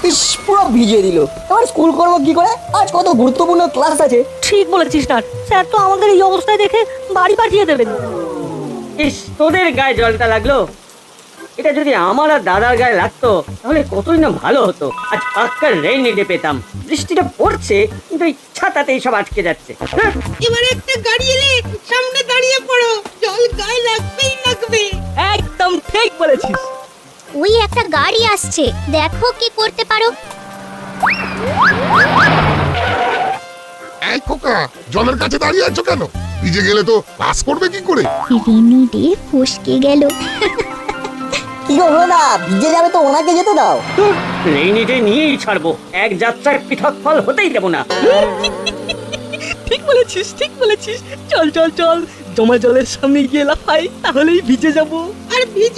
ইস, পুরো ভিজিয়ে দিল। এবার স্কুল করবো কি করে? আজ কত গুরুত্বপূর্ণ ক্লাস আছে। ঠিক বলেছিস না, স্যার তো আমাদের এই অবস্থায় দেখে বাড়ি পাঠিয়ে দেবেন। ইস, তোদের গায়ে জলটা লাগলো। এটা যদি আমার আর দাদার গায়ে লাগতো তাহলে কতই না ভালো হতো। আজ পাক্কা রেইনিডে পেতাম। বৃষ্টিটা পড়ছে কিন্তু এই ছাতাতেই সব আটকে যাচ্ছে। হ্যাঁ, এবারে একটা গাড়ি এলে সামনে দাঁড়িয়ে পড়ো, জল গায়ে লাগবেই লাগবে। একদম ঠিক বলেছিস। ওই একটা গাড়ি আসছে, দেখো কি করতে পারো। এই খোকা, জলের কাছে দাঁড়িয়ে আছো কেন? ভিজে গেলে তো পাস করবে কি করে? রেনুডে ফসকে গেল। কি হলো না? ভিজে যাবে তো ওনাকে যেতে দাও। রেইনিডে নিয়েই ছাড়বো। এক যাত্রার পৃথক ফল হতেই দেবো না। ঠিক বলেছিস, ঠিক বলেছিস। চল চল চল, জমা জলের সামনে গিয়ে লাফাই, তাহলেই ভিজে যাবো। আর ভিজে